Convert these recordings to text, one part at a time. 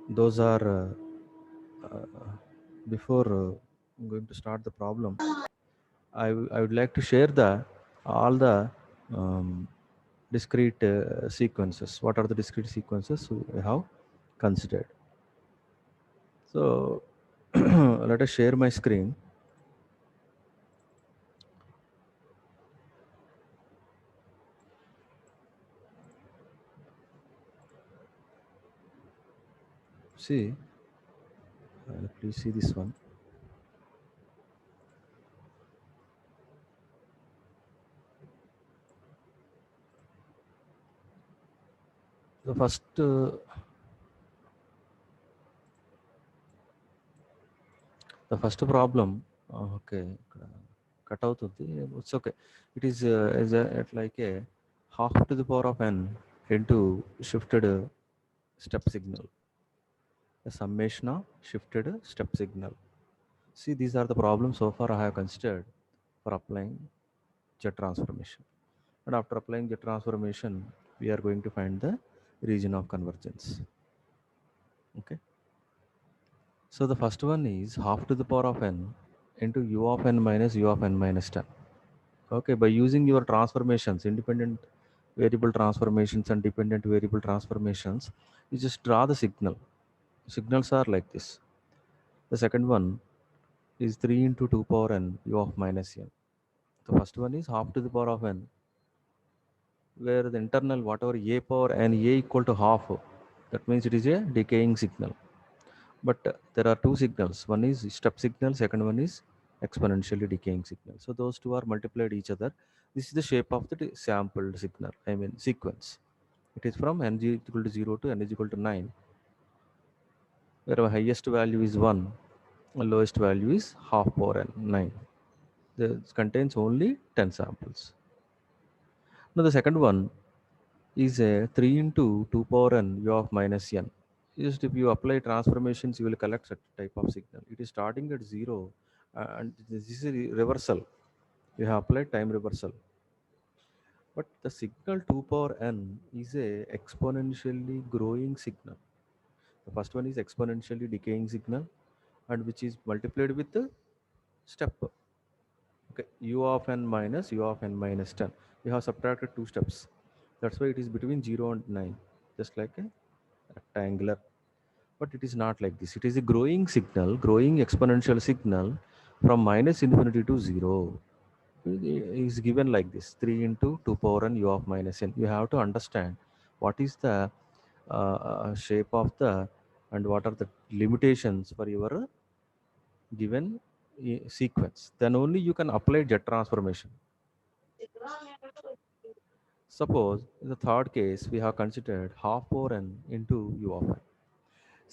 Those are before going to start the problem. I would like to share the all the um, discrete sequences. What are the discrete sequences we have considered? So let us share my screen. See, please see this one. The first problem. Okay, ఇక్కడ cut అవుతుంది. It's okay. It is at like a half to the power of n into shifted step signal. A summation of shifted step signal. See, these are the problems so far I have considered for applying jet transformation. And after applying jet transformation, we are going to find the region of convergence. Okay. So the first one is half to the power of n into u of n minus u of n minus 10. Okay, by using your transformations, independent variable transformations and dependent variable transformations, you just draw the signal. Signals are like this. The second one is 3 into 2 power n u of minus n. The first one is half to the power of n, where the internal whatever a power n a equal to half, that means it is a decaying signal. But there are two signals. One is step signal, second one is exponentially decaying signal. So those two are multiplied each other. This is the shape of the sampled signal, I mean sequence. It is from n is equal to 0 to n is equal to 9, where our highest value is 1, and lowest value is half power n, 9. This contains only 10 samples. Now the second one is a 3 into 2 power n u of minus n. Just if you apply transformations, you will collect such type of signal. It is starting at 0, and this is a reversal. You have applied time reversal. But the signal 2 power n is a exponentially growing signal. The first one is exponentially decaying signal, and which is multiplied with the step. Okay, u of n minus u of n minus 10. We have subtracted two steps. That's why it is between 0 and 9, just like a rectangular. But it is not like this. It is a growing signal, growing exponential signal from minus infinity to 0. It is given like this, 3 into 2 power n u of minus n. You have to understand what is the shape of the and what are the limitations for your given sequence. Then only you can apply jet transformation. Suppose in the third case, we have considered half power n into u of n.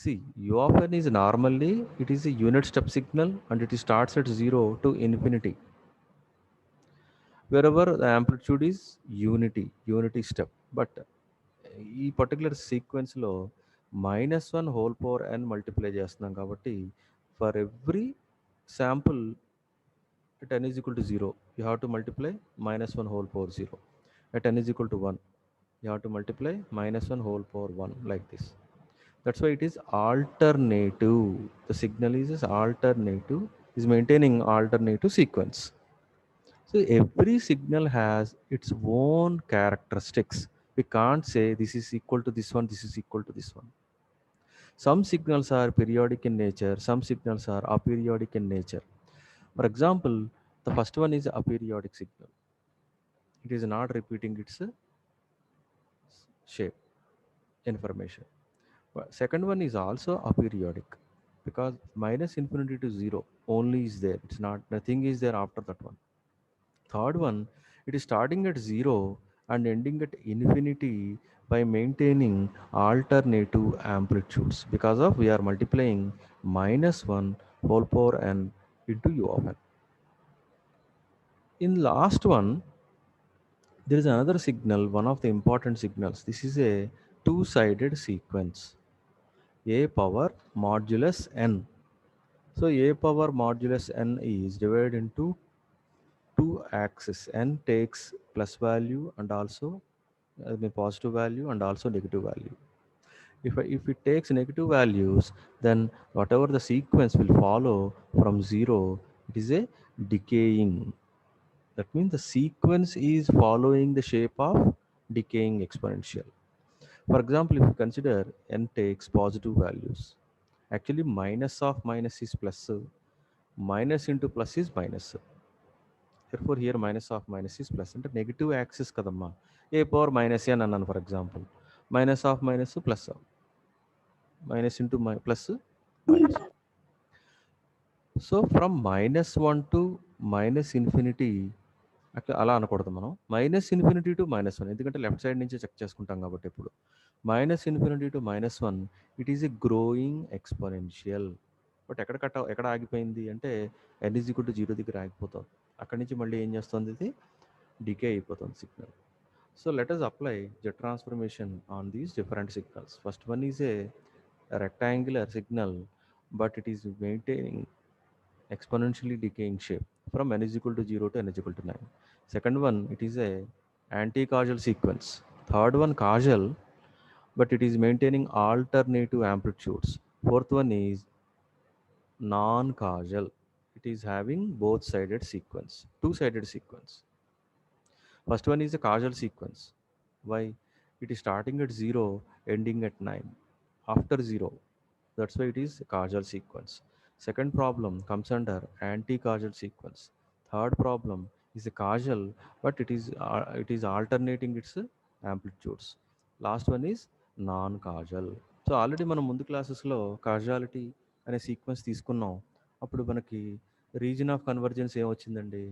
See, u of n is normally, it is a unit step signal and it starts at 0 to infinity. Wherever the amplitude is unity step. But ఈ particular సీక్వెన్స్లో -1 whole power n multiply చేస్తున్నాం కాబట్టి for every sample at n is equal to 0, you have to multiply -1 whole power 0. At n is equal to 1, you have to multiply -1 whole power 1, like this. That's why it is alternative. The signal is alternative, is maintaining alternative sequence. So every signal has its own characteristics. We can't say this is equal to this one, this is equal to this one. Some signals are periodic in nature, some signals are aperiodic in nature. For example, the first one is aperiodic signal. It is not repeating its shape information. But second one is also aperiodic because minus infinity to 0 only is there. It's not, nothing is there after that one. Third one, it is starting at 0 and ending at infinity by maintaining alternative amplitudes because of we are multiplying -1 whole power n into u of n. In last one, there is another signal, one of the important signals. This is a two-sided sequence, a power modulus n. So a power modulus n is divided into two axes. N takes plus value and also positive value and also negative value. If it takes negative values, then whatever the sequence will follow from 0, it is a decaying. That means the sequence is following the shape of decaying exponential. For example, if you consider n takes positive values, actually minus of minus is plus, minus into plus is minus. Therefore, here minus of minus is plus. అంటే negative axis కదమ్మా, ఏ power minus అని అన్నాను for example. Minus of minus plus, minus into plus minus. So from -1 to -infinity అట్లా అలా అనకూడదు మనం. -Infinity to -1, ఎందుకంటే left side నుంచి చెక్ చేసుకుంటాం కాబట్టి ఇప్పుడు. -Infinity to -1, it is a growing exponential. But ఎక్కడ ఆగిపోయింది అంటే n=0 దగ్గర ఆగిపోతుంది. అక్కడి నుంచి మళ్ళీ ఏం చేస్తుంది, ఇది డికే అయిపోతుంది signal. So let us apply jet transformation on these different signals. First one is a rectangular signal, but it is maintaining exponentially decaying shape from n=0 to n=9. Second one, it is a anti-causal sequence. Third one, causal, but it is maintaining alternative amplitudes. Fourth one is non-causal. It is having both-sided sequence, two-sided sequence. First one is a causal sequence. Why? It is starting at 0, ending at 9. After 0. That's why it is a causal sequence. Second problem comes under anti-causal sequence. Third problem is a causal, but it is alternating its amplitudes. Last one is non-causal. So already మనం ముందు క్లాసెస్లో causality అనే sequence తీసుకున్నాం. అప్పుడు మనకి region of convergence ఏమొచ్చిందండి,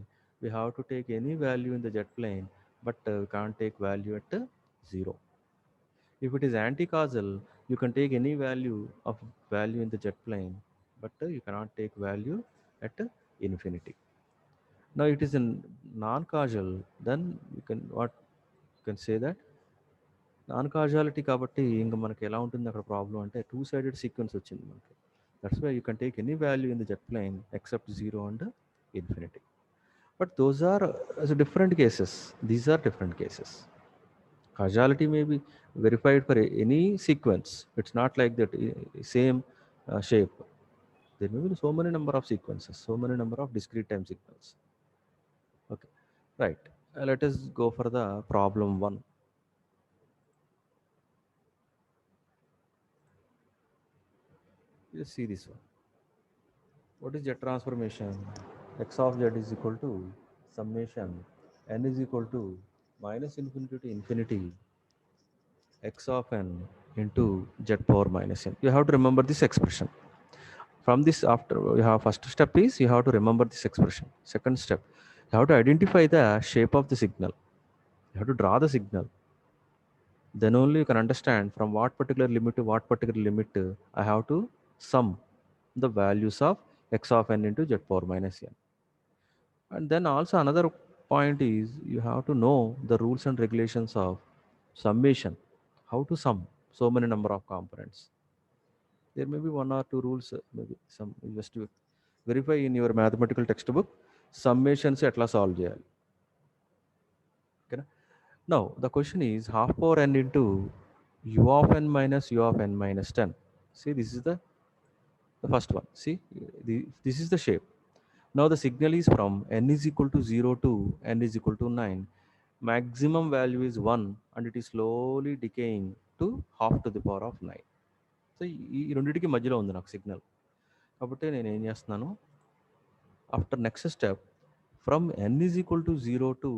we have to take any value in the jet plane, but we can't take value at 0. If it is anti-causal, you can take any value in the jet plane, but you cannot take value at infinity. Now it is a non-causal, then you can say that non causality కాబట్టి ఇంకా మనకి ఎలా ఉంటుంది అక్కడ problem అంటే two sided sequence వచ్చింది మనకి. That's why you can take any value in the z plane except 0 and infinity. But those are different cases. These are different cases. Causality may be verified for any sequence. It's not like that same shape. There may be so many number of sequences, so many number of discrete time signals. Okay, right. Let us go for the problem 1. Just see this one. What is jet transformation? X of z is equal to summation n is equal to minus infinity to infinity x of n into z power minus n. You have to remember this expression. From this, after you have first step is you have to remember this expression. Second step, you have to identify the shape of the signal. You have to draw the signal. Then only you can understand from what particular limit to what particular limit I have to sum the values of x of n into z power minus n. And then also another point is you have to know the rules and regulations of summation. How to sum so many number of components. There may be one or two rules, maybe some, just to verify in your mathematical textbook summations ఎట్లా solve చేయాలి. Okay. Now the question is half power n into u of n minus u of n minus 10. See, this is the first one. See, this is the shape. Now the signal is from n is equal to 0 to n is equal to 9. Maximum value is 1 and it is slowly decaying to half to the power of 9. So ఈ రెండింటికి మధ్యలో ఉంది నాకు signal. కాబట్టి నేను ఏం చేస్తున్నాను, after next step from n is equal to 0 to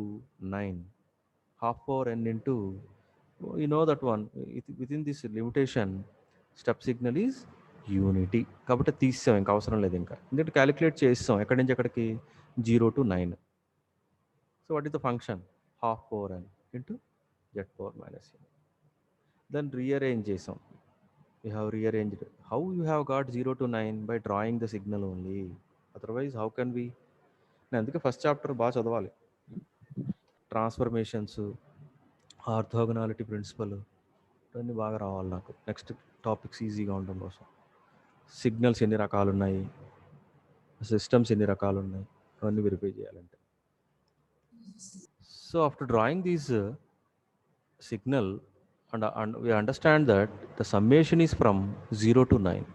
9, half power n into, you know that one, within this limitation step signal is unity. కాబట్టి తీసాం, ఇంకా అవసరం లేదు, ఇంకా ఎందుకంటే క్యాలిక్యులేట్ చేస్తాం ఎక్కడి నుంచి ఎక్కడికి 0 to 9. So what is the function, half power n into z power minus n. Then rearrange చేసాం. You have rearranged. How you have got 0 to 9? By drawing the signal only. Otherwise, how can we? నేను అందుకే first chapter బాగా చదవాలి. Transformations, ఆర్థోగనాలిటీ principal ఇవన్నీ బాగా రావాలి నాకు. Next topics ఈజీగా ఉండడం కోసం. సిగ్నల్స్ ఎన్ని రకాలు ఉన్నాయి, సిస్టమ్స్ ఎన్ని రకాలు ఉన్నాయి, అవన్నీ వెరిఫై చేయాలంటే. So after drawing these signal, and we understand that the summation is from 0 to 9.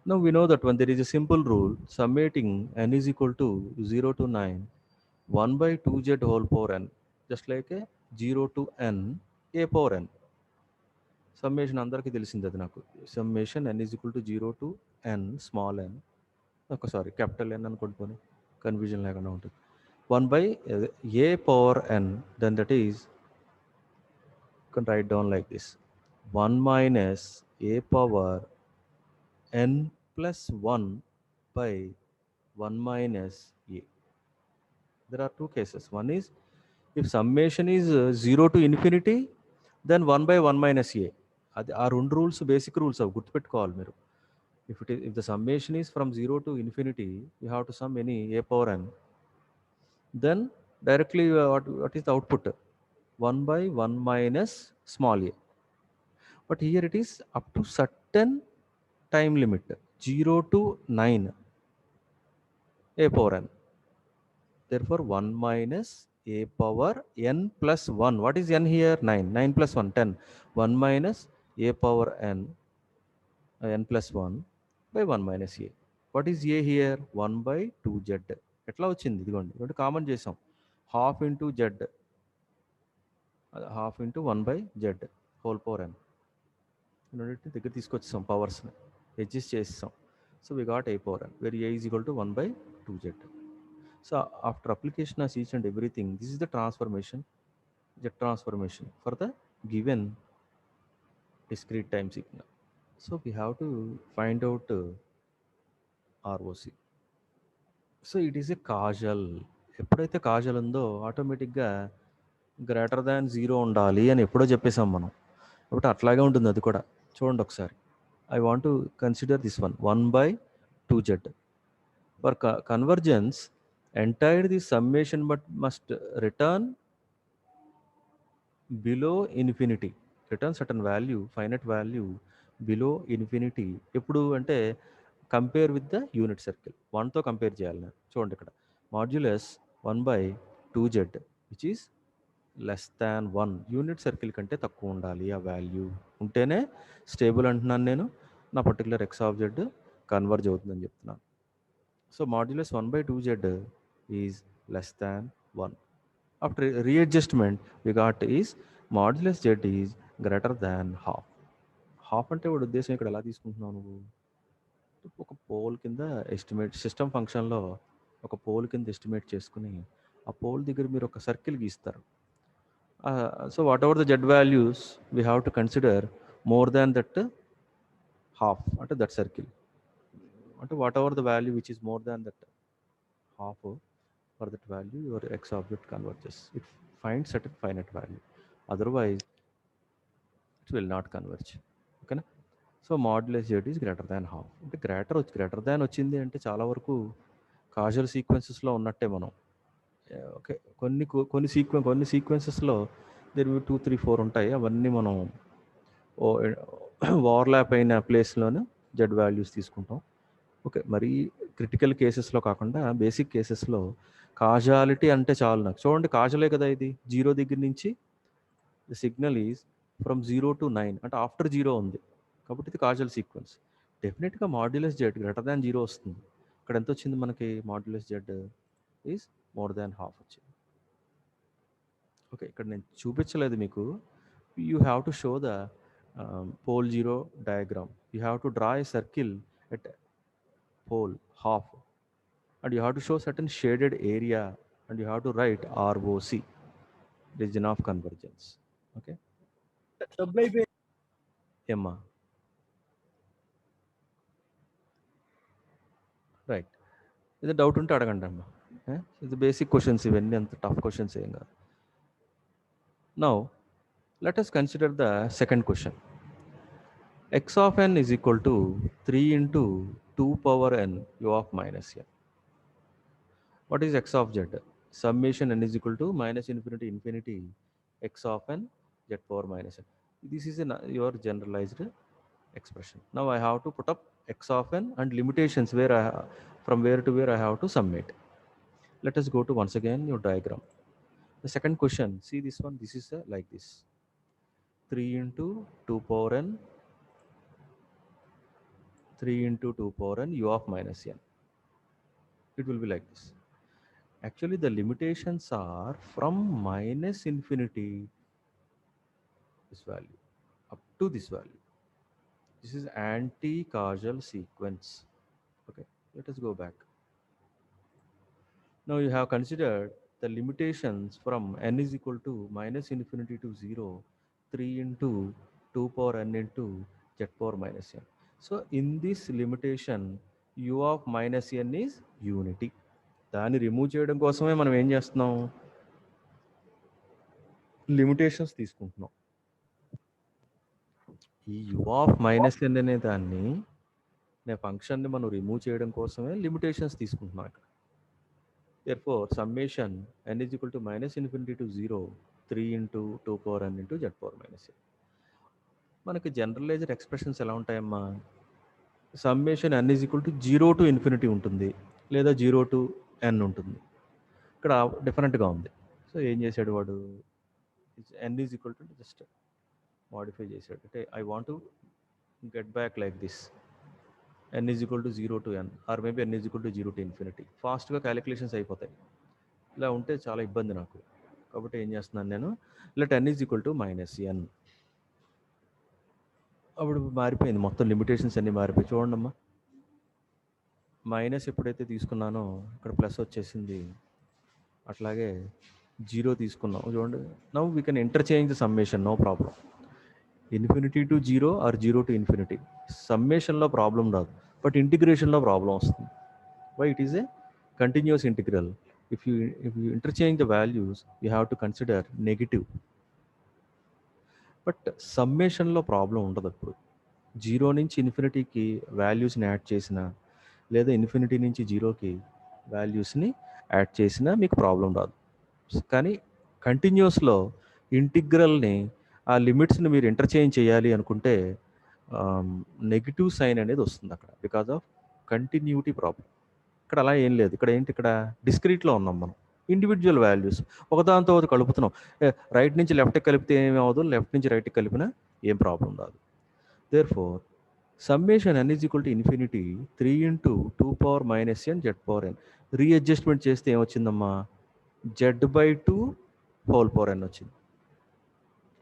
Now we know that when there is a simple rule, summating n is equal to 0 to 9, 1 by 2z whole power n, just like a 0 to n a power n. Summation అందరికీ తెలిసింది అది నాకు. Summation n is equal to 0 to n small n, sorry capital n అనుకోండి, పోనీ confusion లేకుండా ఉంటుంది. 1 by a power n, then that is, you can write down like this, 1 minus a power n plus 1 by 1 minus a. There are two cases. One is if summation is 0 to infinity, then 1 by 1 minus a. అది ఆ రెండు rules basic rules అవి గుర్తుపెట్టుకోవాలి మీరు. if the summation is from 0 to infinity, you have to sum any a power n, then directly what is the output? 1 by 1 minus small a. But here it is up to certain time limit, 0 to 9 a power n. Therefore 1 minus a power n plus 1. What is n here? 9. 9 plus 1, 10. 1 minus a power n, n plus 1 by 1 minus a. What is a here? 1 by 2z. ఎట్లా వచ్చింది? ఇదిగోండి, ఇదిగోండి common చేసాం. Half into z, half into 1 by z whole power n. రెండింటిని దగ్గర తీసుకొచ్చేసాం, పవర్స్ని adjust చేసేసాం. So we got a power n, where a is equal to 1 by 2z. So after application of each and everything, this is the transformation, Z transformation for the given discrete time signal. So we have to find out ROC. So it is ఏ కాజల్. ఎప్పుడైతే కాజల్ ఉందో ఆటోమేటిక్గా greater than 0 ఉండాలి అని ఎప్పుడో చెప్పేసాం మనం. కాబట్టి అట్లాగే ఉంటుంది అది కూడా. చూడండి ఒకసారి. I want to consider this one, 1 by 2z. For convergence entire the summation but must return below infinity, return certain value, finite value below infinity. ఎప్పుడు అంటే compare with the unit circle, 1తో కంపేర్ చేయాలి నేను. చూడండి ఇక్కడ modulus 1 by 2z which is less than 1, unit circle కంటే తక్కువ ఉండాలి ఆ వాల్యూ, ఉంటేనే స్టేబుల్ అంటున్నాను నేను, నా particular X of Z converge అవుతుందని చెప్తున్నాను. So modulus 1 by 2z is less than 1. After readjustment we got is modulus z is greater than half. Half అంటే వాడు ఉద్దేశం ఇక్కడ ఎలా తీసుకుంటున్నావు నువ్వు? ఒక పోల్ కింద ఎస్టిమేట్, సిస్టమ్ ఫంక్షన్లో ఒక పోల్ కింద ఎస్టిమేట్ చేసుకుని ఆ పోల్ దగ్గర మీరు ఒక సర్కిల్ గీస్తారు. So what ever the Z values we have to consider more than that half, అంటే దట్ సర్కిల్, అంటే what ever the value which is more than that half, for that value your x object converges. It finds certain finite value, otherwise it will not converge. Okay na? So modulus z is greater than half. అంటే greater than వచ్చింది అంటే చాలా వరకు కాజల్ సీక్వెన్సెస్లో ఉన్నట్టే మనం. Okay, కొన్ని సీక్వెన్సెస్లో there 2, 3, 4 ఉంటాయి. అవన్నీ మనం ఓవర్లాప్ అయిన ప్లేస్లోనే జెడ్ వాల్యూస్ తీసుకుంటాం. ఓకే, మరీ క్రిటికల్ కేసెస్లో కాకుండా బేసిక్ కేసెస్లో కాజాలిటీ అంటే చాలు నాకు. చూడండి కాజలే కదా ఇది, 0 దగ్గర నుంచి the signal is from 0 to 9, అంటే ఆఫ్టర్ 0 ఉంది కాబట్టి ఇది కాజల్ సీక్వెన్స్. డెఫినెట్గా మాడ్యులస్ జెడ్ గ్రేటర్ దాన్ 0 వస్తుంది. ఇక్కడ ఎంత వచ్చింది మనకి? Modulus z is more than half వచ్చింది. ఓకే, ఇక్కడ నేను చూపించలేదు మీకు. You have to show the pole 0 diagram. You have to draw a circle at pole half, and you have to show certain shaded area, and you have to write ROC, region of convergence. Okay, Emma, right? ఇది doubt ఉంటే అడగండి అమ్మా. ఇది basic questions, ఇవన్నీ అంత tough questions ఏం కాదు. Now let us consider the second question. X of n is equal to 3 into 2 power n u of minus n. What is x of z? Summation n is equal to minus infinity infinity x of n z power minus n. This is your generalized expression. Now I have to put up x of n and limitations where from where to where I have to summate. Let us go to once again your diagram. The second question, see this one, this is like this. 3 into 2 power n 3 into 2 power n u of minus n. It will be like this. Actually, the limitations are from minus infinity this value up to this value. This is anti-causal sequence. Okay, let us go back. Now you have considered the limitations from n is equal to minus infinity to 0, 3 into 2 power n into z power minus n. So in this limitation, u of minus n is unity. దాన్ని remove చేయడం కోసమే మనం ఏం చేస్తున్నాం, limitations తీసుకుంటున్నాం. ఈ u of minus n అనే దాన్ని ఫంక్షన్ని మనం రిమూవ్ చేయడం కోసమే లిమిటేషన్స్ తీసుకుంటున్నాం ఇక్కడ. Therefore, summation n is equal to minus infinity to 0, 3 into 2 power n into z power minus n. మనకి జనరలైజ్డ్ ఎక్స్ప్రెషన్స్ ఎలా ఉంటాయమ్మా, summation n is equal to 0 to infinity ఉంటుంది, లేదా 0 to n ఉంటుంది. ఇక్కడ డిఫరెంట్గా ఉంది. సో ఏం చేశాడు వాడు, n is equal to just modify చేశాడు. అంటే I want to get back like this, n is equal to 0 to n or maybe n is equal to 0 to infinity. ఫాస్ట్గా క్యాలిక్యులేషన్స్ అయిపోతాయి. ఇలా ఉంటే చాలా ఇబ్బంది నాకు. కాబట్టి ఏం చేస్తున్నాను నేను, let n is equal to minus n. అప్పుడు మారిపోయింది, మొత్తం లిమిటేషన్స్ అన్నీ మారిపోయి. చూడండి అమ్మా, మైనస్ ఎప్పుడైతే తీసుకున్నానో ఇక్కడ ప్లస్ వచ్చేసింది, అట్లాగే 0 తీసుకున్నాం. చూడండి, now we can interchange the summation, no problem. Infinity to 0 or 0 to infinity, సమ్మేషన్లో ప్రాబ్లం రాదు, బట్ ఇంటిగ్రేషన్లో ప్రాబ్లం వస్తుంది. Why? It is a continuous integral. If you interchange the values, you have to consider negative. But సమ్మేషన్లో problem ఉండదు. అప్పుడు 0 నుంచి ఇన్ఫినిటీకి వాల్యూస్ని add చేసినా, లేదా ఇన్ఫినిటీ నుంచి 0కి వాల్యూస్ని యాడ్ చేసినా మీకు ప్రాబ్లం రాదు. కానీ కంటిన్యూస్లో ఇంటిగ్రల్ని, ఆ లిమిట్స్ని మీరు ఇంటర్చేంజ్ చేయాలి అనుకుంటే నెగిటివ్ సైన్ అనేది వస్తుంది అక్కడ, బికాజ్ ఆఫ్ కంటిన్యూటీ ప్రాబ్లం. ఇక్కడ అలా ఏం లేదు. ఇక్కడ ఏంటి, ఇక్కడ డిస్క్రీట్లో ఉన్నాం మనం, ఇండివిజువల్ వాల్యూస్ ఒకదాంతో ఒకటి కలుపుతున్నాం. రైట్ నుంచి లెఫ్ట్కి కలిపితే ఏమి అవ్వదు, లెఫ్ట్ నుంచి రైట్కి కలిపినా ఏం ప్రాబ్లం రాదు. Therefore summation n is equal to infinity 3 into 2 power minus n z power n. Readjustment చేస్తే ఏమొచ్చిందమ్మా, z/2 whole power n వచ్చింది.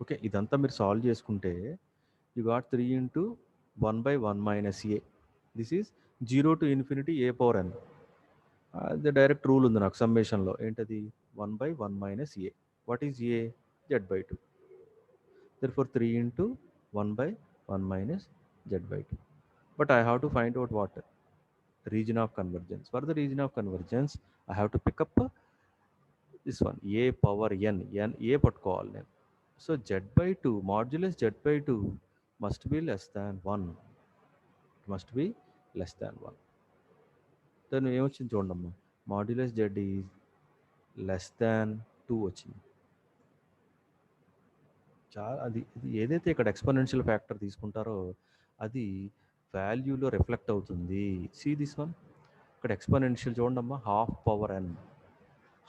ఓకే, ఇదంతా మీరు సాల్వ్ చేసుకుంటే you got 3 into 1/1 minus a. This is 0 to infinity a power n. అది direct rule ఉంది నాకు సమ్మేషన్లో, ఏంటది, 1/1 minus a. What is a? z/2. therefore 3 into 1/1 minus z/2. but I have to find out what region of convergence. For the region of convergence, I have to pick up this one, a power n a పట్టుకోవాలి నేను. So z/2 modulus z/2 must be less than 1. It must be less than 1. దాన్ని ఏమొచ్చింది చూడమ్మా, modulus z is less than 2 వచ్చింది. అది ఏదైతే ఇక్కడ exponential factor తీసుకుంటారో అది వాల్యూలో రిఫ్లెక్ట్ అవుతుంది. సీ దిస్ వన్, ఇక్కడ ఎక్స్పోనెన్షియల్ చూడమ్మా, హాఫ్ పవర్ n,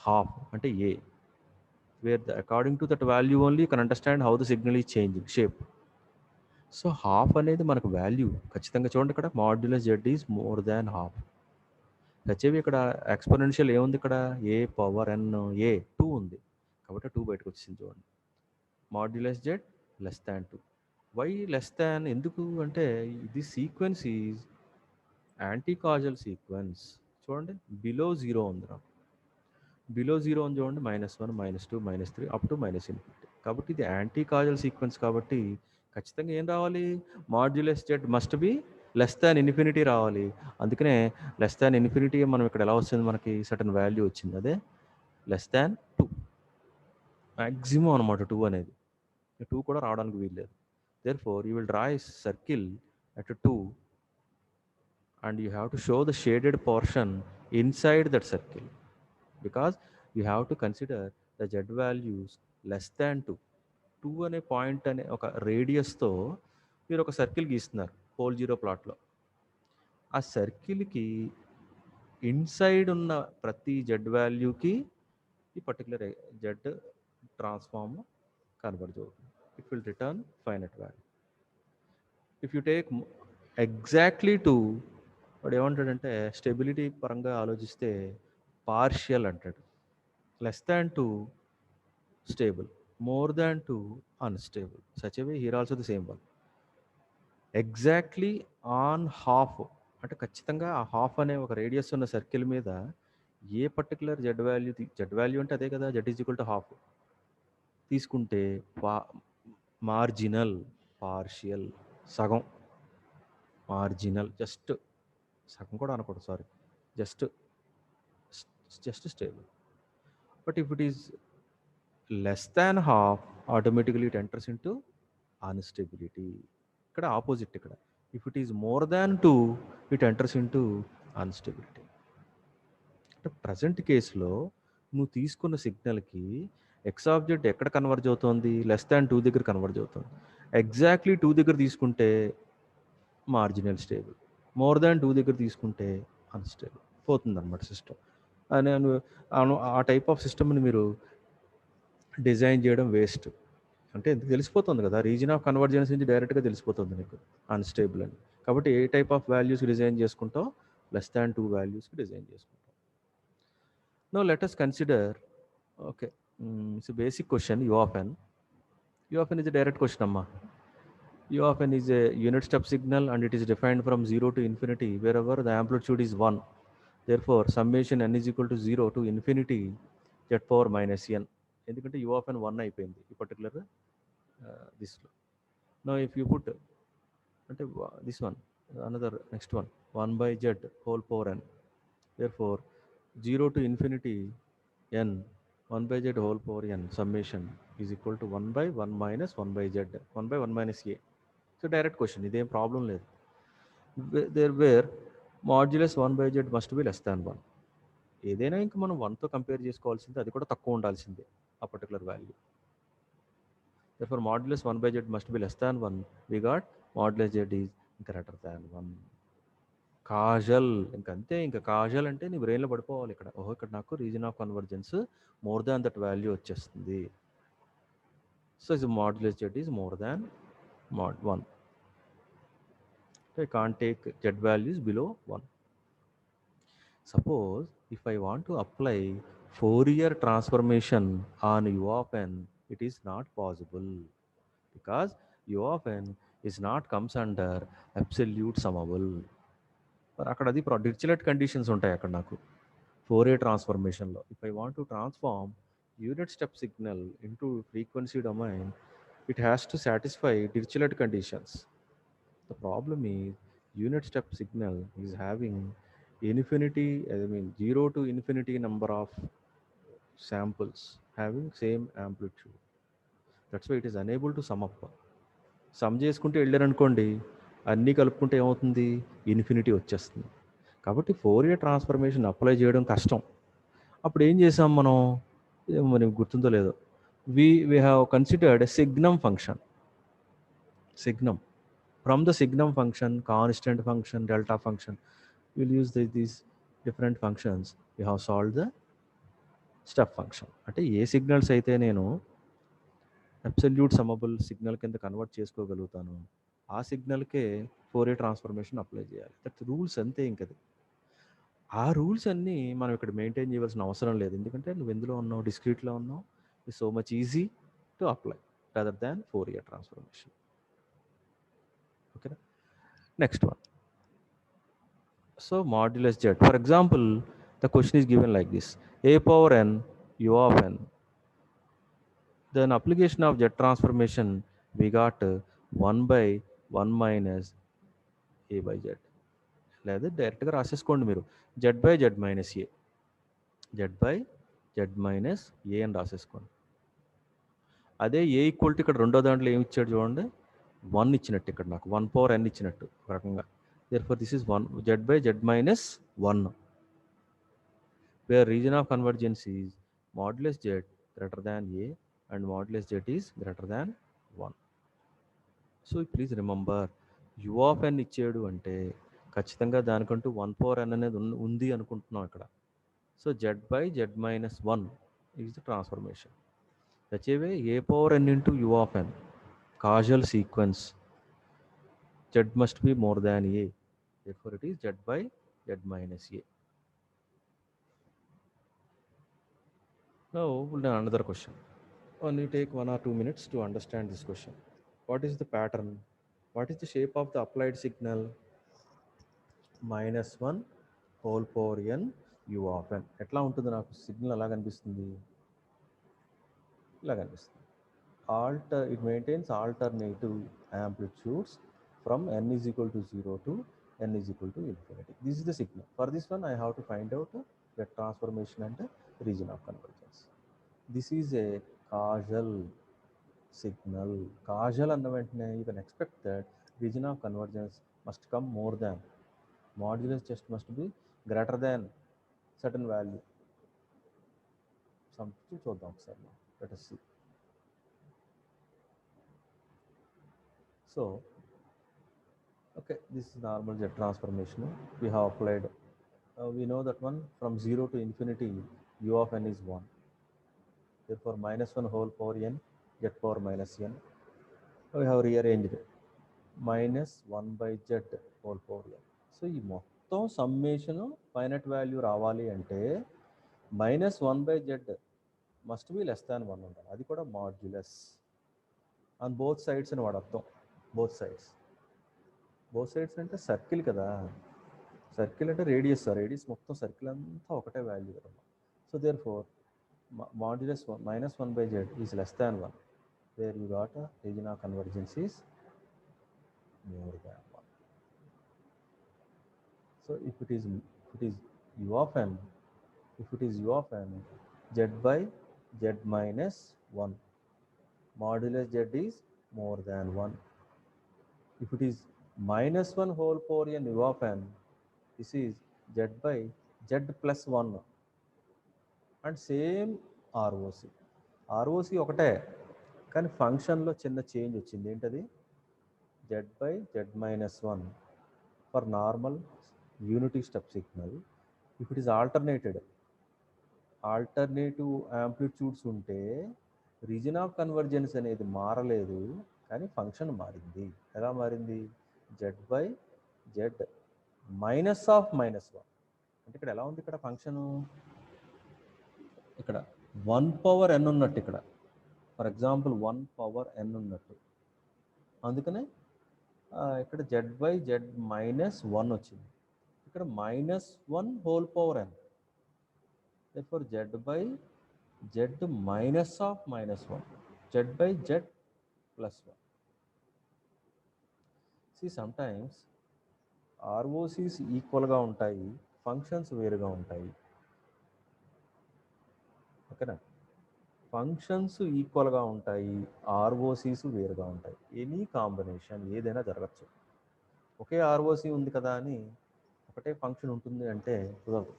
హాఫ్ అంటే a, where according to that value only you can understand how the signal is changing shape. So half అనేది మనకు వాల్యూ ఖచ్చితంగా. చూడండి ఇక్కడ modulus z is more than half. హెచ్ఏవి ఇక్కడ ఎక్స్పోనెన్షియల్ ఏముంది, ఇక్కడ ఏ పవర్ n ఏ 2 ఉంది, కాబట్టి 2 బయటకు వచ్చింది. చూడండి, modulus z less than 2. Why less than, ఎందుకు అంటే ఇది sequence is anti causal sequence. చూడండి బిలో 0 ఉంది నాకు, బిలో 0 ఉంది చూడండి, -1 -2 -3 అప్ టు -∞. కాబట్టి ఇది యాంటీ కాజల్ సీక్వెన్స్. కాబట్టి ఖచ్చితంగా ఏం రావాలి, modulus z must be less than infinity రావాలి. అందుకనే లెస్ దాన్ ఇన్ఫినిటీ మనం ఇక్కడ ఎలా వస్తుంది, మనకి సర్టన్ వాల్యూ వచ్చింది, అదే లెస్ దాన్ 2 మ్యాక్సిమం అనమాట. 2 అనేది 2 కూడా రావడానికి వీల్లేదు. Therefore you will draw a circle at 2 and you have to show the shaded portion inside that circle, because you have to consider the z values less than 2. 2 అనే point అనే ఒక రేడియస్తో మీరు ఒక సర్కిల్ గీస్తున్నారు పోల్ జీరో ప్లాట్లో. ఆ సర్కిల్కి inside ఉన్న ప్రతి Z వాల్యూకి ఈ particular Z transform converge అవుతుంది. it will return finite value. If you take exactly 2, వాడు ఏమంటాడంటే స్టెబిలిటీ పరంగా ఆలోచిస్తే పార్షియల్ అంటాడు. Less than 2 stable, more than 2 unstable. Such a way here also the same one. Exactly on half అంటే ఖచ్చితంగా ఆ half అనే ఒక రేడియస్ ఉన్న సర్కిల్ మీద ఏ పర్టికులర్ జెడ్ వాల్యూ అంటే అదే కదా, Z is equal to half తీసుకుంటే మార్జినల్, పార్షియల్, సగం, మార్జినల్, జస్ట్ సగం కూడా అనకూడదు, sorry, just just stable. But if it is less than half automatically it enters into unstability. ఇక్కడ ఆపోజిట్, ఇక్కడ if it is more than 2 it enters into unstability. అంటే present కేసులో నువ్వు తీసుకున్న సిగ్నల్కి ఎక్స్ ఆబ్జెక్ట్ ఎక్కడ కన్వర్జ్ అవుతుంది, లెస్ దాన్ 2 దగ్గర converge అవుతుంది. ఎగ్జాక్ట్లీ 2 దగ్గర తీసుకుంటే మార్జినల్ స్టేబుల్, మోర్ దాన్ 2 దగ్గర తీసుకుంటే అన్స్టేబుల్ పోతుంది అనమాట సిస్టమ్. నేను ఆ టైప్ ఆఫ్ సిస్టమ్ని మీరు డిజైన్ చేయడం వేస్ట్. అంటే ఎందుకు తెలిసిపోతుంది కదా, రీజన్ ఆఫ్ కన్వర్జెన్స్ నుంచి డైరెక్ట్గా తెలిసిపోతుంది నీకు అన్స్టేబుల్ అని. కాబట్టి ఏ టైప్ ఆఫ్ వాల్యూస్కి డిజైన్ చేసుకుంటావు, లెస్ దాన్ 2 వాల్యూస్కి డిజైన్ చేసుకుంటావు. No let us consider, okay, it's basic question u of n. u of n is a direct question amma. u of n is a unit step signal and it is defined from 0 to infinity wherever the amplitude is 1. Therefore summation n is equal to 0 to infinity z power minus n. ఎందుకంటే u of n 1 అయిపోయింది ఈ particular దిస్లో. No if you put అంటే this one, another next one, 1 by z whole power n. Therefore 0 to infinity n 1 by z whole power n summation is equal to 1 by 1 minus 1 by z, 1 by 1 minus a. So direct question, ఇదేం problem లేదు. Therefore modulus 1 by z must be less than 1. ఏదైనా ఇంకా మనం 1తో compare చేసుకోవాల్సిందే, అది కూడా తక్కువ ఉండాల్సిందే ఆ particular value. therefore modulus 1 by z must be less than 1. We got modulus z is greater than 1. Kajal, ఇంకంతే, ఇంకా కాజల్ అంటే నీ బ్రెయిన్లో పడిపోవాలి ఇక్కడ. ఓహో, ఇక్కడ నాకు region of convergence more than that value వచ్చేస్తుంది. So is modulus z is more than mod 1. So I can't take z values below 1. Suppose if I want to apply Fourier transformation on u of n, it is not possible because u of n is not comes under absolute summable. అక్కడ అది Dirichlet conditions ఉంటాయి అక్కడ నాకు Fourier ట్రాన్స్ఫర్మేషన్లో. If I want to transform unit step signal into frequency domain, it has to satisfy Dirichlet conditions. The problem is unit step signal is having infinity, I mean 0 to infinity number of samples having same amplitude. That's why it is unable to sum up. Some చేసుకుంటే వెళ్ళారనుకోండి, అన్నీ కలుపుకుంటే ఏమవుతుంది, infinity వచ్చేస్తుంది. కాబట్టి Fourier transformation apply చేయడం కష్టం. అప్పుడు ఏం చేసాం మనం, మనకి గుర్తుందో లేదో, we have considered a signum function. Signum. From the signum function, constant function, delta function, we'll use these different functions. We have solved the step function. అంటే ఏ సిగ్నల్స్ అయితే నేను అబ్సల్యూట్ సమ్మబుల్ సిగ్నల్ కింద కన్వర్ట్ చేసుకోగలుగుతాను, ఆ సిగ్నల్కే ఫోరియర్ ట్రాన్స్ఫర్మేషన్ అప్లై చేయాలి. That rules అంతే. ఇంకది ఆ rules అన్నీ మనం ఇక్కడ మెయింటైన్ చేయవలసిన అవసరం లేదు, ఎందుకంటే నువ్వు ఎందులో ఉన్నావు, డిస్క్రీట్లో ఉన్నావు. It's so much easy to apply rather than Fourier transformation. ఓకేనా, next one. So modulus z, for example, the question is given like this: a power n u of n. Then application of z transformation, we got 1 by 1 minus a by z. లేదా డైరెక్ట్గా రాసేసుకోండి మీరు, z by z minus a, z by z minus a అని రాసేసుకోండి. అదే a equal to ఇక్కడ రెండో దాంట్లో ఏమి ఇచ్చాడు చూడండి, 1 ఇచ్చినట్టు, ఇక్కడ నాకు 1 power n ఇచ్చినట్టు ఒక రకంగా. Therefore this is 1 z by z minus 1, where region of convergence is modulus z greater than a and modulus z is greater than 1. So please remember, u of n ఇచ్చాడు అంటే ఖచ్చితంగా దానికంటూ 1 power n అనేది ఉంది అనుకుంటున్నాం ఇక్కడ. So z by z minus 1 is the transformation. Such a way a power n into u of n. causal sequence, z must be more than a. Therefore, it is z by z minus a. Now, we'll do another question. Only take 1 or 2 minutes to understand this question. What is the pattern? What is the shape of the applied signal? -1 whole power n u of n. ఎట్లా ఉంటుంది నాకు signal ఎలా కనిపిస్తుంది? ఇలా కనిపిస్తుంది. It maintains alternative amplitudes from n is equal to 0 to n is equal to infinity. This is the signal. For this one, I have to find out the transformation and the region of convergence. This is a causal signal. Causal అన్న వెంటనే you can expect that region of convergence must come more than. Modulus just must be greater than certain value. Something చూద్దాం ఒకసారి. Let us see. So, okay, this is normal jet transformation. We have applied. We know that one from 0 to infinity, u of n is 1. Therefore, -1 whole power n, z power minus n. We have rearranged -1 by z whole power n. So, ఈ మొత్తం summation finite value రావాలి అంటే -1 by z must be less than 1 ఉండాలి. అది కూడా modulus on both sides అని వాడు అర్థం. బోత్ సైడ్స్ అంటే సర్కిల్ కదా. సర్కిల్ అంటే రేడియస్ మొత్తం సర్కిల్ అంతా ఒకటే వాల్యూ కదా. So therefore modulus -1 by z is less than 1. Where you got region of convergence is more than 1. So if it is u of n, z by z minus 1, modulus z is more than 1. If it is -1 whole power n u of n, this is z by z plus 1 and same ROC ఒకటే కానీ ఫంక్షన్లో చిన్న change వచ్చింది. ఏంటది? z by z minus 1 for normal unity step signal. If it is alternative amplitudes ఉంటే reason of convergence అనేది మారలేదు కానీ ఫంక్షన్ మారింది. ఎలా మారింది? z by z minus of -1. అంటే ఇక్కడ ఎలా ఉంది? ఇక్కడ ఫంక్షను ఇక్కడ 1 పవర్ n ఉన్నట్టు. ఇక్కడ ఫర్ ఎగ్జాంపుల్ 1 పవర్ n ఉన్నట్టు. అందుకనే ఇక్కడ z by z minus 1 వచ్చింది. ఇక్కడ -1 whole power n. Therefore, z by z minus of -1, z by z plus 1. See, sometimes ROCs ఈక్వల్గా ఉంటాయి, ఫంక్షన్స్ వేరుగా ఉంటాయి. ఓకేనా? ఫంక్షన్స్ ఈక్వల్గా ఉంటాయి, ROCs వేరుగా ఉంటాయి. ఎనీ కాంబినేషన్ ఏదైనా జరగచ్చు. ఒకే ROC ఉంది కదా అని ఒకటే ఫంక్షన్ ఉంటుంది అంటే కుదరదు.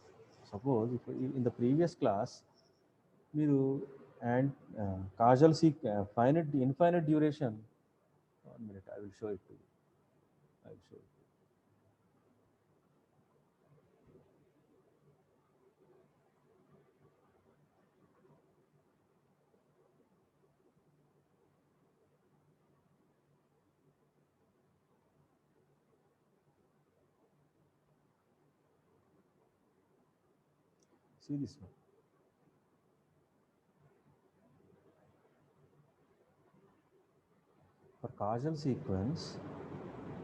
Suppose if in the previous class మీరు causal infinite duration, 1 minute, I will show it to you. See this one. For causal sequence,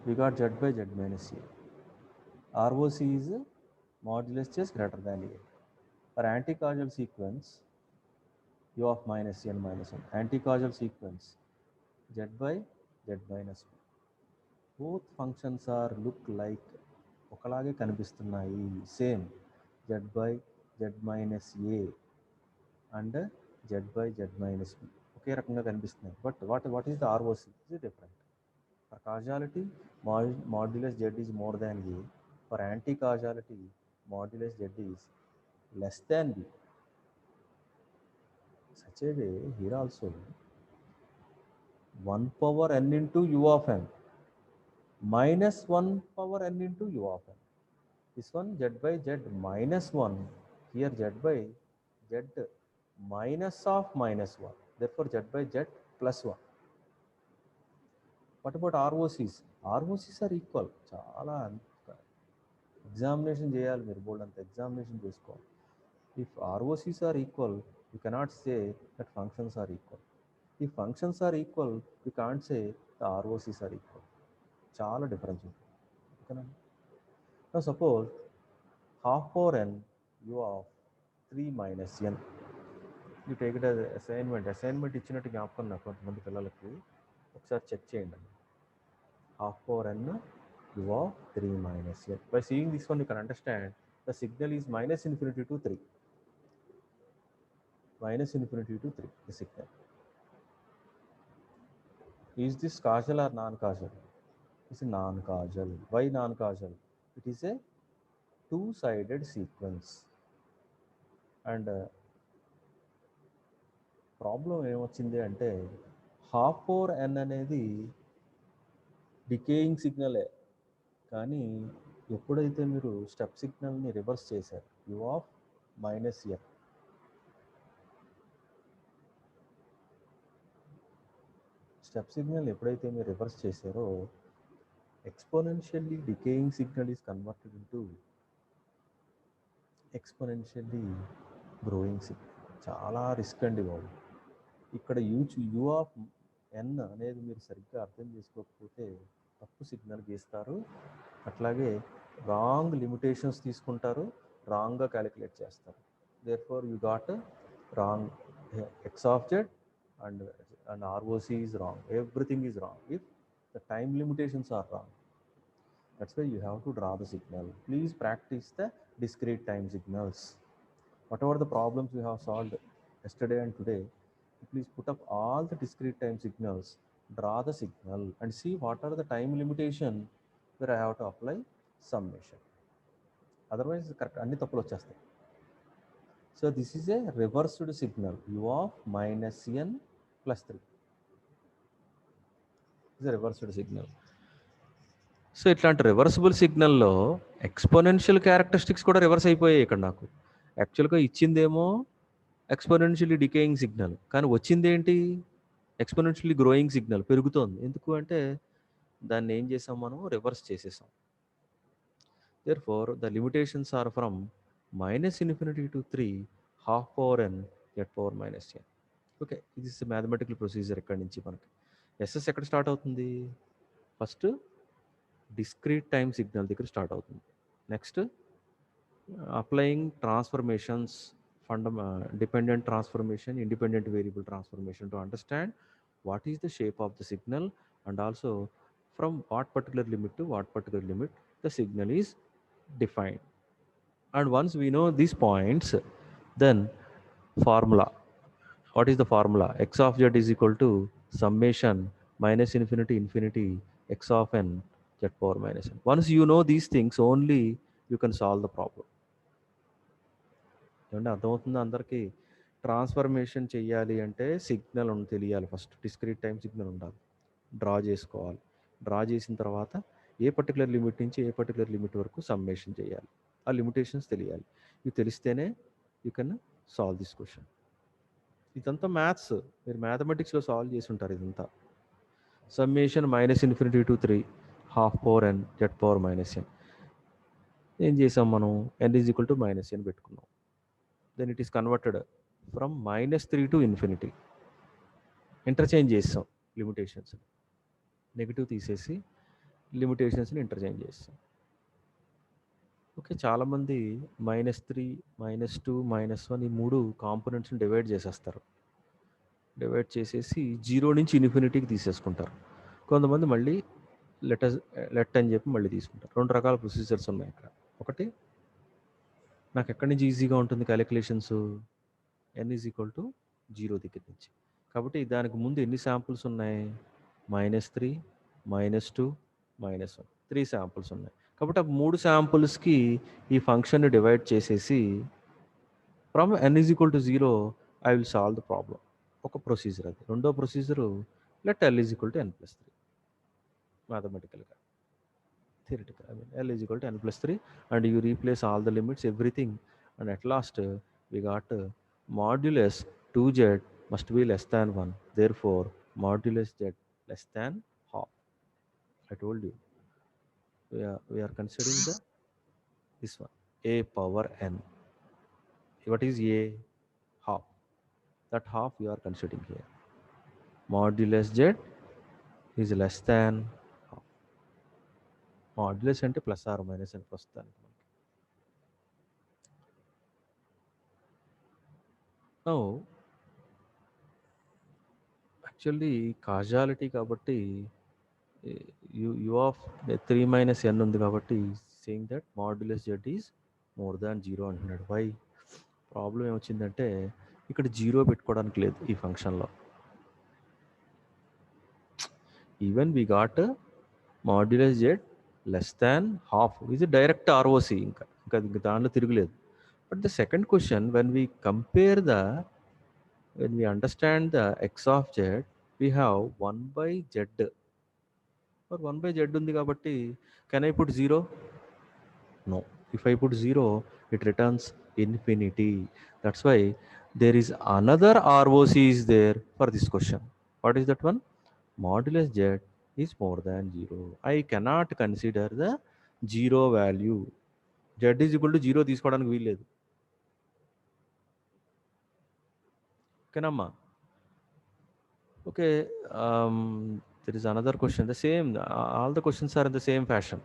we got z by z minus a. ROC is modulus just greater than a. For anti-causal sequence, u of minus n minus 1. Anti-causal sequence, z by z minus 1. Both functions are look like ఒకలాగే కనిపిస్తున్నాయి. Same z by z minus a and z by z minus b ఒకే రకంగా కనిపిస్తున్నాయి. But what is the ROC? Is different. For causality modulus z is more than a. For anti-causality, modulus z is less than b. Such a way, here also 1 power n into u of n minus 1 power n into u of n. This one z by z minus 1. Here z by z minus of -1. Therefore, z by z plus 1. What about ROCs? ROCs are equal. చాలా examination చేయాలి మీరు, board అంత examination చేసుకోవాలి. If ROCs are equal, you cannot say that functions are equal. ఈ functions are equal, you can't say the ROCs are equal. చాలా difference ఉంటుంది. ఓకేనా? నా suppose half power n u of 3 minus n. You take it as assignment ఇచ్చినట్టు జ్ఞాపకం నాకు కొంతమంది పిల్లలకి, ఒకసారి చెక్ చేయండి. half power n u of 3 minus n. By seeing this one, you can understand the signal is minus infinity to 3. Minus infinity to 3, the signal. Is this causal or non-causal? It's non-causal. Why non-causal? It is a two-sided sequence. And problem ఏమొచ్చింది అంటే, half power ఎన్ అనేది decaying సిగ్నలే, కానీ ఎప్పుడైతే మీరు step సిగ్నల్ని reverse చేశారు, u of minus n, step signal ఎప్పుడైతే మీరు రివర్స్ చేశారో, exponentially decaying signal is converted into exponentially growing signal. చాలా రిస్క్ అండి బాబు. ఇక్కడ యూ ఆఫ్ ఎన్ అనేది మీరు సరిగ్గా అర్థం చేసుకోకపోతే తప్పు సిగ్నల్ గీస్తారు, అట్లాగే రాంగ్ లిమిటేషన్స్ తీసుకుంటారు, రాంగ్గా క్యాలిక్యులేట్ చేస్తారు. Therefore you got wrong X of z and ROC is wrong. Everything is wrong if the time limitations are wrong. That's why you have to draw the signal. Please practice the discrete time signals. Whatever the problems we have solved yesterday and today, please put up all the discrete time signals, draw the signal, and see what are the time limitation where I have to apply summation. Otherwise, correct అన్ని తప్పులు వచ్చేస్తాయి. So this is a reversed signal, u of minus n plus 3. This is a reversed signal. So ఇట్లాంటి reversible సిగ్నల్లో exponential characteristics కూడా reverse అయిపోయాయి ఇక్కడ నాకు. యాక్చువల్గా ఇచ్చిందేమో exponentially decaying signal, కానీ వచ్చింది ఏంటి, ఎక్స్పోనెన్షియల్లీ గ్రోయింగ్ సిగ్నల్, పెరుగుతోంది. ఎందుకు అంటే దాన్ని ఏం చేసాం మనం, రివర్స్ చేసేసాం. Therefore the limitations are from minus infinity to 3 half power n at power minus n. Okay, ఇది మ్యాథమెటికల్ ప్రొసీజర్. ఎక్కడి నుంచి మనకి ఎస్ఎస్ ఎక్కడ స్టార్ట్ అవుతుంది, ఫస్ట్ డిస్క్రీట్ టైమ్ సిగ్నల్ దగ్గర స్టార్ట్ అవుతుంది. Next applying transformations, dependent transformation, independent variable transformation to understand what is the shape of the signal and also from what particular limit to what particular limit the signal is defined. And once we know these points, then formula. What is the formula? X of z is equal to summation minus infinity infinity x of n z power minus n. Once you know these things, only you can solve the problem. ఏమంటే అర్థమవుతుందా అందరికీ? Transformation చెయ్యాలి అంటే signal తెలియాలి, first discrete time signal ఉండాలి, draw చేసుకోవాలి. Draw చేసిన తర్వాత ఏ పర్టికులర్ లిమిట్ నుంచి ఏ పర్టికులర్ లిమిట్ వరకు సమ్మేషన్ చేయాలి, ఆ లిమిటేషన్స్ తెలియాలి. ఇవి తెలిస్తేనే you can solve this question. ఇదంతా మ్యాథ్స్, మీరు మ్యాథమెటిక్స్లో సాల్వ్ చేసి ఉంటారు ఇదంతా. Summation minus infinity to 3 half power n Z power minus n. ఏం చేసాం మనం, n is equal to minus n పెట్టుకున్నాం. then it is converted from minus 3 to infinity. Interchange చేస్తాం లిమిటేషన్స్, నెగిటివ్ తీసేసి లిమిటేషన్స్ని ఇంటర్చేంజ్ చేస్తాం. ఓకే, చాలామంది -3 -2 -1 ఈ 3 కాంపోనెంట్స్ని డివైడ్ చేసేస్తారు. డివైడ్ చేసేసి 0 నుంచి ఇన్ఫినిటీకి తీసేసుకుంటారు. కొంతమంది మళ్ళీ లెట్ అని చెప్పి మళ్ళీ తీసుకుంటారు. 2 రకాల ప్రొసీజర్స్ ఉన్నాయి ఇక్కడ. ఒకటి, నాకు ఎక్కడి నుంచి ఈజీగా ఉంటుంది calculations, n is equal to 0 దగ్గర నుంచి. కాబట్టి దానికి ముందు ఎన్ని శాంపుల్స్ ఉన్నాయి, -3 -2 -1, 3 శాంపుల్స్ ఉన్నాయి. కాబట్టి ఆ 3 శాంపుల్స్కి ఈ ఫంక్షన్ని డివైడ్ చేసేసి from n is equal to 0 I will solve the problem. ఒక ప్రొసీజర్ అది. రెండో procedure let l is equal to n plus 3. మ్యాథమెటికల్గా, theoretical, I mean l is equal to n plus 3 and you replace all the limits, everything, and at last we got modulus 2z must be less than 1, therefore modulus z less than half. I told you we are considering this one, a power n. What is a? Half. That half we are considering here. Modulus z is less than half. Modulus అంటే plus or minus అని ప్రస్తుతానికి మనకి. Now actually causality కాబట్టి u of 3 minus n ఉంది కాబట్టి saying that modulus z is more than zero అంటున్నాడు. Why? Problem ఏమొచ్చిందంటే ఇక్కడ జీరో పెట్టుకోవడానికి లేదు ఈ ఫంక్షన్లో. Even we got modulus z less than half ఇది డైరెక్ట్ ఆర్ఓసి, ఇంకా దాంట్లో తిరగలేదు. But the second question when we understand the x of z, we have 1 by z. Or 1 by z ఉంది కాబట్టి can I put 0? No. If I put 0, it returns infinity. That's why there is another ROC is there for this question. What is that one? Modulus z is more than 0. I cannot consider the 0 value. Z is equal to 0 తీసుకోవడానికి వీల్లేదు. ఓకేనమ్మా? Okay, there is another question. The same, all the questions are in the same fashion.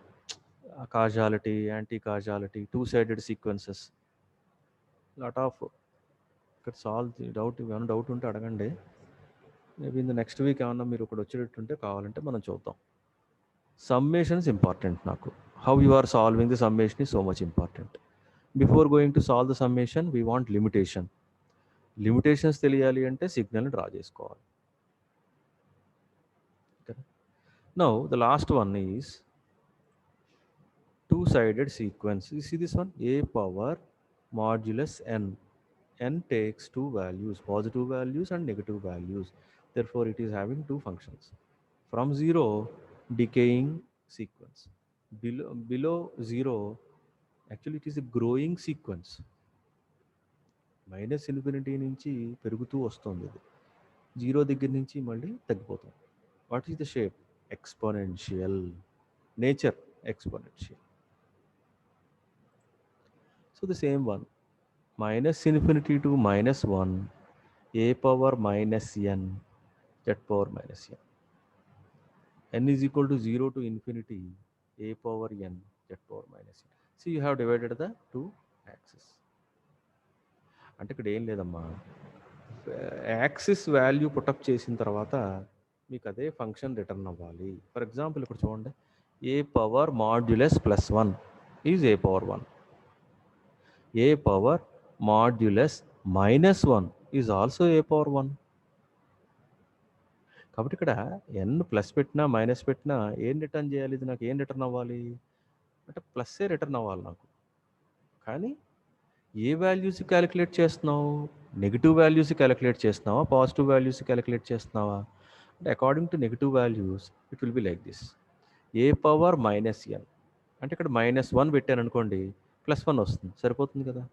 Causality, anti-causality, two-sided sequences. Lot of ఇక్కడ solve doubt ఏమైనా doubt ఉంటే అడగండి. Maybe in the next week ఏమన్నా మీరు ఇక్కడ వచ్చేటట్టుంటే కావాలంటే మనం చూద్దాం. సమ్మేషన్స్ ఇంపార్టెంట్ నాకు. How you are solving the summation is so much important. Before going to solve the summation we want limitation. Limitations తెలియాలి అంటే సిగ్నల్ని డ్రా చేసుకోవాలి. Now the last one is two-sided sequence. You see this one? A power modulus n. N takes two values, positive values and negative values. Therefore, it is having two functions. From 0, decaying sequence. Below 0, actually it is a growing sequence. Minus infinity నుంచి పెరుగుతూ వస్తుంది ఇది. 0 దగ్గర నుంచి మళ్ళీ తగ్గిపోతుంది. What is the shape? Exponential. Nature exponential. So the same one, minus infinity to minus 1, a power minus n, z power minus n. N is equal to 0 to infinity, a power n, z power minus n. See, you have divided the two axes. అంటే ఇక్కడ ఏం లేదమ్మా, axis value put up చేసిన తర్వాత మీకు అదే function return అవ్వాలి. For example ఇక్కడ చూడండి, A power modulus plus 1 is A power 1. A power modulus minus 1 is also A power 1. కాబట్టి ఇక్కడ ఎన్ ప్లస్ పెట్టినా మైనస్ పెట్టినా ఏం రిటర్న్ చేయాలి? ఇది నాకు ఏం రిటర్న్ అవ్వాలి అంటే ప్లస్సే రిటర్న్ అవ్వాలి నాకు. కానీ ఏ వాల్యూస్ క్యాలిక్యులేట్ చేస్తున్నావు? నెగిటివ్ వాల్యూస్ క్యాలిక్యులేట్ చేస్తున్నావా, పాజిటివ్ వాల్యూస్ క్యాలిక్యులేట్ చేస్తున్నావా? అంటే according to negative values it will be like this, A power minus n. అంటే ఇక్కడ -1 పెట్టాను అనుకోండి, +1 వస్తుంది, సరిపోతుంది కదా.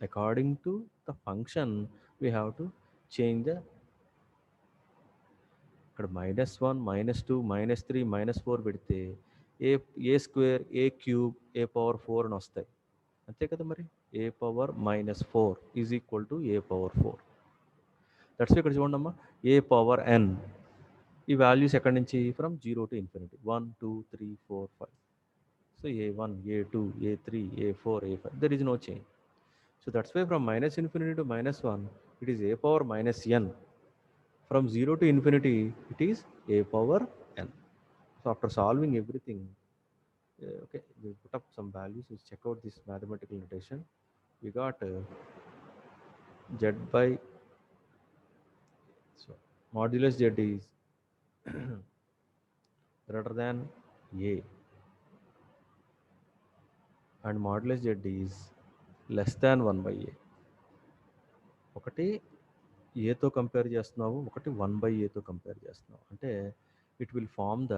According to the function we have to change the, ఇక్కడ -1, -2, -3, -4 పెడితే A square, A cube, A power 4 అని వస్తాయి, అంతే కదా. మరి A power -4 is equal to A power 4. That's ఇక్కడ చూడండమ్మా, ఏ పవర్ ఎన్, ఈ వాల్యూస్ ఎక్కడి నుంచి? From 0 to infinity, 1, 2, 3, 4, 5. So a1, a2, a3, a4, a5, there is no change. So that's why from -infinity to -1 it is a power minus n. From 0 to infinity it is a power n. So after solving everything, okay, we put up some values, we check out this mathematical notation. We got z by, so modulus z is greater than a and modulus z is less than 1 by a. ఒకటి ఏతో compare చేస్తున్నావు, ఒకటి 1 by ఏతో compare చేస్తున్నావు. అంటే it will form the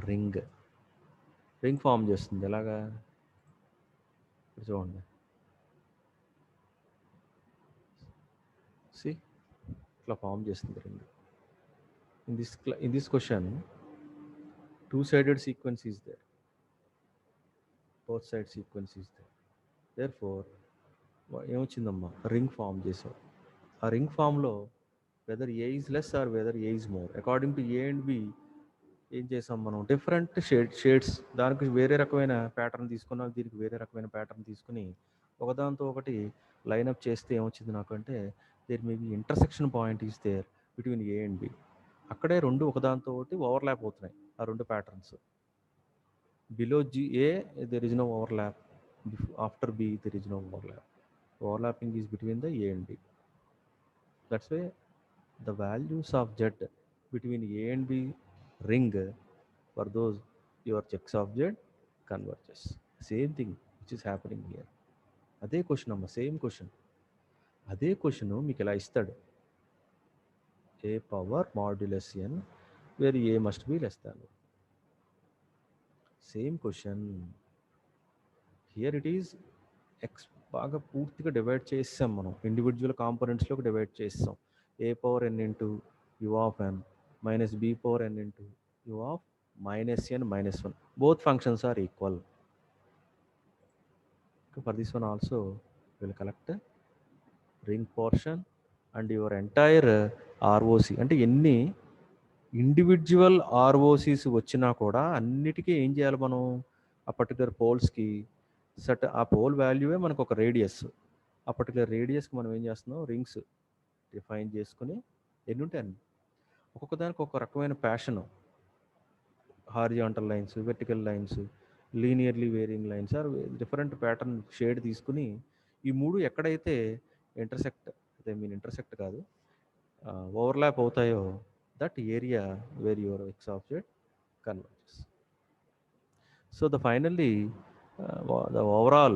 ring form చేస్తుంది. ఎలాగా చూడండి, సి ఇట్లా ఫామ్ చేస్తుంది ring. In this question two-sided sequence is there, both side sequence is there. Therefore ఏమొచ్చిందమ్మా, రింగ్ ఫామ్ చేసావు. ఆ రింగ్ ఫామ్లో whether A is less or whether A is more, according to A and B ఏం చేసాం మనం, different shades, దానికి వేరే రకమైన ప్యాటర్న్ తీసుకున్నాం, దీనికి వేరే రకమైన ప్యాటర్న్ తీసుకుని ఒకదాంతో ఒకటి లైనప్ చేస్తే ఏమొచ్చింది నాకు అంటే, there may be intersection point is there between A and B. అక్కడే రెండు ఒకదాంతో ఒకటి ఓవర్లాప్ అవుతున్నాయి ఆ రెండు patterns. Below A there is no overlap, after B there is no overlap. Overlapping is between the A and B. That's why the values of Z between A and B ring, for those your checks of Z converges. Same thing which is happening here. అదే question అమ్మ, same question. అదే question మీకు ఇలా ఇస్తాడు, A power modulus n where A must be less than. Same question here it is x బాగా పూర్తిగా divide చేసాం మనం, ఇండివిజువల్ కాంపోనెంట్స్లోకి డివైడ్ చేస్తాం. A power n into u of n minus B power n into u of minus n minus one. Both functions are equal. For this one also will collect ring portion and your entire ROC. అంటే ఎన్ని individual ఆర్ఓసీస్ వచ్చినా కూడా అన్నిటికీ ఏం చేయాలి మనం, ఆ particular పోల్స్కి ఆ పోల్ వాల్యూవే మనకు ఒక రేడియస్. ఆ పర్టికులర్ రేడియస్కి మనం ఏం చేస్తున్నాం, రింగ్స్ డిఫైన్ చేసుకుని ఎన్ని ఉంటాయి అన్ని, ఒక్కొక్క దానికి ఒక రకమైన fashion, horizontal lines, vertical lines, linearly varying lines or different pattern shade తీసుకుని ఈ మూడు ఎక్కడైతే ఇంటర్సెక్ట్, ఇంటర్సెక్ట్ కాదు, ఓవర్లాప్ అవుతాయో that area where your X object converges. So the finally the overall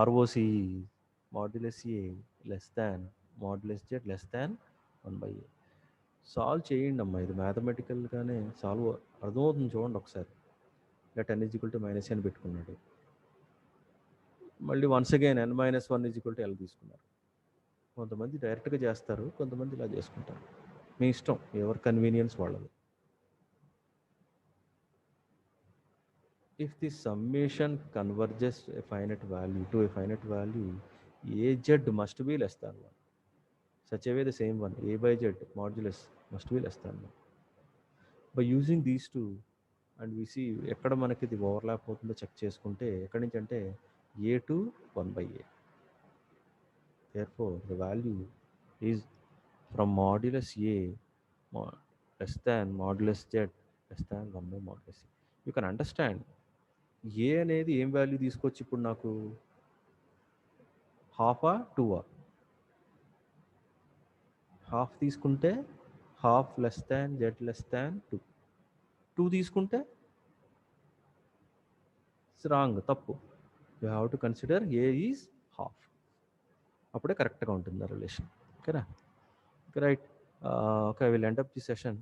ROC modulus A less than modulus Z less than 1/A. Solve చేయండి అమ్మా, ఇది మ్యాథమెటికల్గానే solve అర్థమవుతుంది. చూడండి ఒకసారి, let n is equal to minus n పెట్టుకున్నాడు, మళ్ళీ once again n minus 1 is equal to L తీసుకున్నారు. కొంతమంది డైరెక్ట్గా చేస్తారు, కొంతమంది ఇలా చేసుకుంటారు, మీ ఇష్టం, ఎవరి కన్వీనియన్స్ వాళ్ళది. If the summation converges a finite value to a finite value, AZ must be less than 1. Such a way the same one, A by Z modulus must be less than 1. By using these two, and we see ఎక్కడ మనకి ఇది overlap అవుతుందో check చేసుకుంటే, ఎక్కడి నుంచి అంటే A to 1/A. Therefore, the value is from modulus A less than modulus Z less than 1 by modulus A. You can understand ఏ అనేది ఏం వాల్యూ తీసుకొచ్చి ఇప్పుడు నాకు హాఫా టూవా, హాఫ్ తీసుకుంటే half less than z less than 2, 2 తీసుకుంటే రాంగ్, తప్పు. You have to consider A is half, అప్పుడే కరెక్ట్గా ఉంటుంది ఆ రిలేషన్. ఓకేనా? Right. Okay, I will end up the session.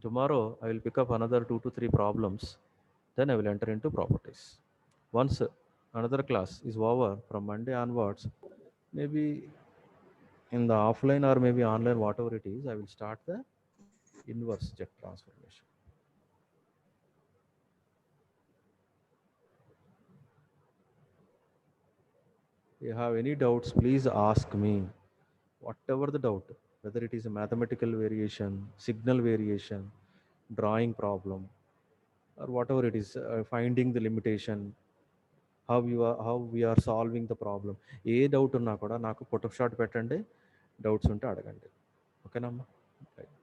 Tomorrow I will pick up another 2 to 3 problems, then I will enter into properties. Once another class is over, from Monday onwards, maybe in the offline or maybe online, whatever it is, I will start the inverse jet transformation. If you have any doubts, please ask me. Whatever the doubt, whether it is a mathematical variation, signal variation, drawing problem, or whatever it is, finding the limitation, how we are solving the problem. A doubt ఉన్నా కూడా నాకు photo shot పెట్టండి, doubts ఉంటే అడగండి. ఓకేనా అమ్మా? Right.